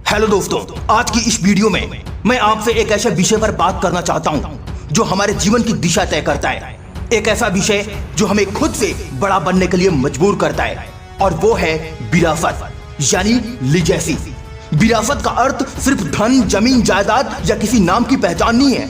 Hello दोस्तों, आज की इस वीडियो में मैं आपसे एक ऐसे विषय पर बात करना चाहता हूं जो हमारे जीवन की दिशा तय करता है। एक ऐसा विषय जो हमें खुद से बड़ा बनने के लिए मजबूर करता है, और वो है विरासत यानी लीगेसी। विरासत का अर्थ सिर्फ धन, जमीन, जायदाद या किसी नाम की पहचान नहीं है।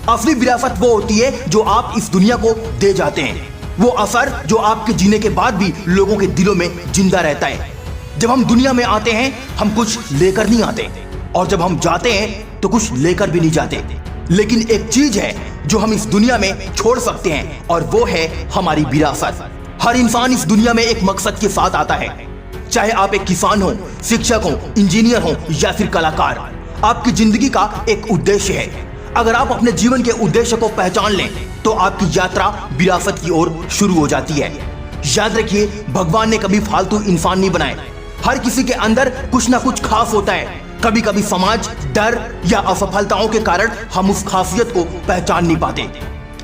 असली विरासत वो होती है जो आप इस दुनिया को दे जाते हैं, वो असर जो आपके जीने के बाद भी लोगों के दिलों में जिंदा रहता है। जब हम दुनिया में आते हैं हम कुछ लेकर नहीं आते, और जब हम जाते हैं तो कुछ लेकर भी नहीं जाते। लेकिन एक चीज है जो हम इस दुनिया में छोड़ सकते हैं, और वो है हमारी विरासत। हर इंसान इस दुनिया में एक मकसद के साथ आता है, चाहे आप एक किसान हो, शिक्षक हो, इंजीनियर हो या फिर कलाकार। आपकी जिंदगी का एक उद्देश्य है। अगर आप अपने जीवन के उद्देश्य को पहचान लें तो आपकी यात्रा विरासत की ओर शुरू हो जाती है। याद रखिए, भगवान ने कभी फालतू इंसान नहीं बनाए। हर किसी के अंदर कुछ ना कुछ खास होता है। कभी कभी समाज, डर या असफलताओं के कारण हम उस खासियत को पहचान नहीं पाते,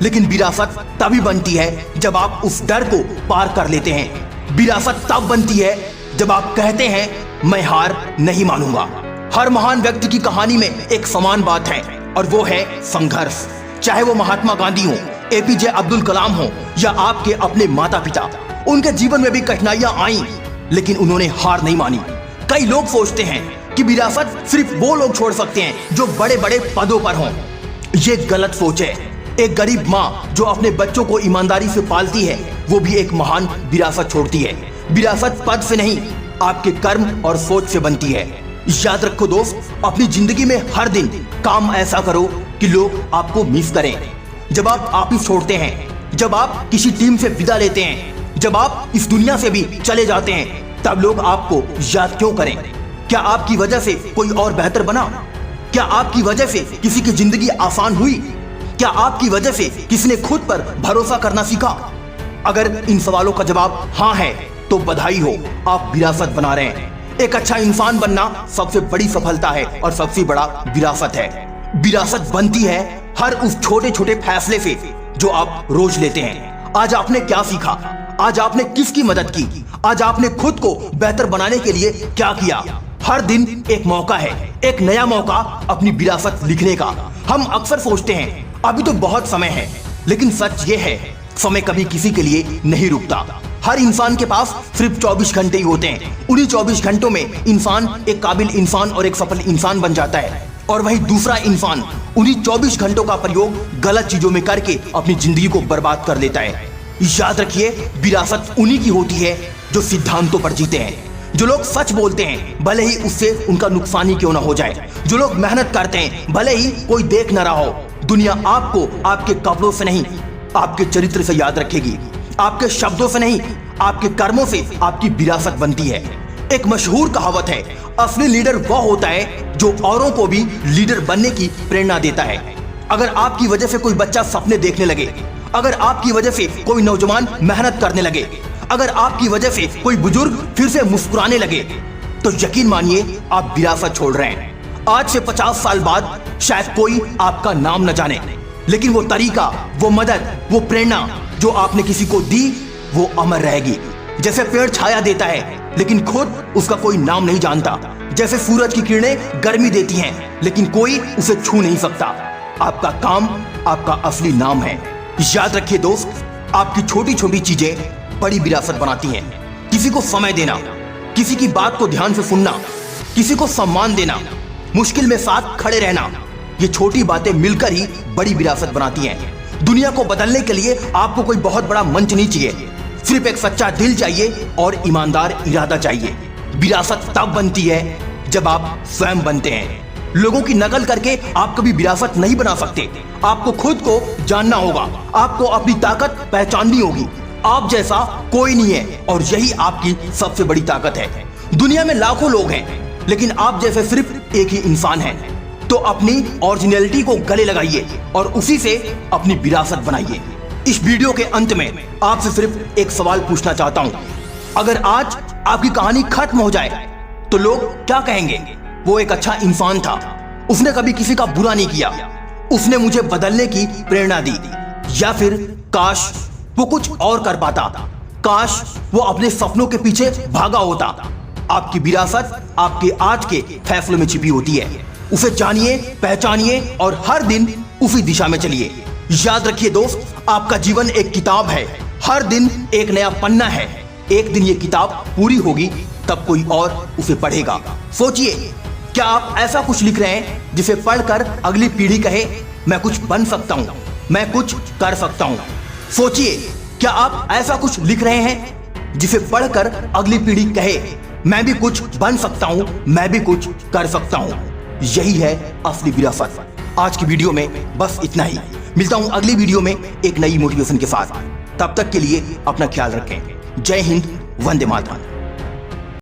लेकिन विरासत तभी बनती है जब आप उस डर को पार कर लेते हैं। विरासत तब बनती है जब आप कहते हैं मैं हार नहीं मानूंगा। हर महान व्यक्ति की कहानी में एक समान बात है, और वो है संघर्ष। चाहे वो महात्मा गांधी हो, एपीजे अब्दुल कलाम हो या आपके अपने माता पिता, उनके जीवन में भी कठिनाइयां आई, लेकिन उन्होंने हार नहीं मानी। कई लोग सोचते हैं कि विरासत सिर्फ वो लोग छोड़ सकते हैं जो बड़े बड़े पदों पर हों। ये गलत सोच है। एक गरीब माँ जो अपने बच्चों को ईमानदारी से पालती है, वो भी एक महान विरासत छोड़ती है। विरासत पद से नहीं, आपके कर्म और सोच से बनती है। याद रखो दोस्त, अपनी जिंदगी में हर दिन काम ऐसा करो कि लोग आपको मिस करें। जब आप ऑफिस छोड़ते हैं, जब आप किसी टीम से विदा लेते हैं, जब आप इस दुनिया से भी चले जाते हैं, तब लोग आपको याद क्यों करें? क्या आपकी वजह से कोई और बेहतर बना? क्या आपकी वजह से किसी की जिंदगी आसान हुई? क्या आपकी वजह से किसी ने खुद पर भरोसा करना सीखा? अगर इन सवालों का जवाब हाँ है तो बधाई हो, आप विरासत बना रहे हैं। एक अच्छा इंसान बनना सबसे बड़ी सफलता है और सबसे बड़ा विरासत है। विरासत बनती है हर उस छोटे छोटे फैसले से जो आप रोज लेते हैं। आज आपने क्या सीखा? आज आपने किसकी मदद की? आज आपने खुद को बेहतर बनाने के लिए क्या किया? हर दिन एक मौका है, एक नया मौका अपनी विरासत लिखने का। हम अक्सर सोचते हैं अभी तो बहुत समय है, लेकिन सच ये है समय कभी किसी के लिए नहीं रुकता। हर इंसान के पास सिर्फ 24 घंटे ही होते हैं। उन्हीं 24 घंटों में इंसान एक काबिल इंसान और एक सफल इंसान बन जाता है, और वही दूसरा इंसान उन्हीं 24 घंटों का प्रयोग गलत चीजों में करके अपनी जिंदगी को बर्बाद कर लेता है। याद रखिए, विरासत उन्हीं की होती है जो सिद्धांतों पर जीते हैं, जो लोग सच बोलते हैं भले ही उससे उनका नुकसान ही क्यों ना हो जाए, जो लोग मेहनत करते हैं भले ही कोई देख न रहा हो। दुनिया आपको आपके कपड़ों से नहीं, आपके चरित्र से याद रखेगी। आपके शब्दों से नहीं, आपके कर्मों से आपकी विरासत बनती है। एक मशहूर कहावत है, असली लीडर वह होता है जो औरों को भी लीडर बनने की प्रेरणा देता है। अगर आपकी वजह से कोई बच्चा सपने देखने लगे, अगर आपकी वजह से कोई नौजवान मेहनत करने लगे, अगर आपकी वजह से कोई बुजुर्ग फिर से मुस्कुराने लगे, तो यकीन मानिए आप विरासत छोड़ रहे हैं। आज से 50 साल बाद शायद कोई आपका नाम न जाने, लेकिन वो तरीका, वो मदद, वो प्रेरणा जो आपने किसी को दी, वो अमर रहेगी। जैसे पेड़ छाया देता है लेकिन खुद उसका कोई नाम नहीं जानता, जैसे सूरज की किरणें गर्मी देती हैं लेकिन कोई उसे छू नहीं सकता, आपका काम आपका असली नाम है। याद रखिए दोस्त, आपकी छोटी छोटी चीजें बड़ी विरासत बनाती हैं। किसी को समय देना, किसी की बात को ध्यान से सुनना, किसी को सम्मान देना, मुश्किल में साथ खड़े रहना, ये छोटी बातें मिलकर ही बड़ी विरासत बनाती हैं। दुनिया को बदलने के लिए आपको कोई बहुत बड़ा मंच नहीं चाहिए, सिर्फ एक सच्चा दिल चाहिए और ईमानदार इरादा चाहिए। विरासत तब बनती है जब आप स्वयं बनते हैं। लोगों की नकल करके आप कभी विरासत नहीं बना सकते। आपको खुद को जानना होगा, आपको अपनी ताकत पहचाननी होगी। आप जैसा कोई नहीं है, और यही आपकी सबसे बड़ी ताकत है। दुनिया में लाखों लोग हैं, लेकिन आप जैसे सिर्फ एक ही इंसान है। तो अपनी ओरिजिनलिटी को गले लगाइए और उसी से अपनी विरासत बनाइए। इस वीडियो के अंत में आपसे सिर्फ एक सवाल पूछना चाहता हूं, अगर आज आपकी कहानी खत्म हो जाए तो लोग क्या कहेंगे? वो एक अच्छा इंसान था, उसने कभी किसी का बुरा नहीं किया, उसने मुझे बदलने की प्रेरणा दी। या फिर काश वो कुछ और कर पाता, काश वो अपने सपनों के पीछे भागा होता, आपकी विरासत आपके आज के फैसलों में छिपी होती है। उसे जानिए, पहचानिए और हर दिन उसी दिशा में चलिए। याद रखिए दोस्त, आपका जीवन एक किताब है, हर दिन एक नया पन्ना है। एक दिन ये किताब पूरी होगी, तब कोई और उसे पढ़ेगा। सोचिए, क्या आप ऐसा कुछ लिख रहे हैं जिसे पढ़कर अगली पीढ़ी कहे मैं कुछ बन सकता हूँ, मैं कुछ कर सकता हूँ? सोचिए, क्या आप ऐसा कुछ लिख रहे हैं जिसे पढ़कर अगली पीढ़ी कहे मैं भी कुछ बन सकता हूँ, मैं भी कुछ कर सकता हूँ? यही है असली विरासत। आज की वीडियो में बस इतना ही। मिलता हूँ अगली वीडियो में एक नई मोटिवेशन के साथ। तब तक के लिए अपना ख्याल रखें। जय हिंद, वंदे मातरम।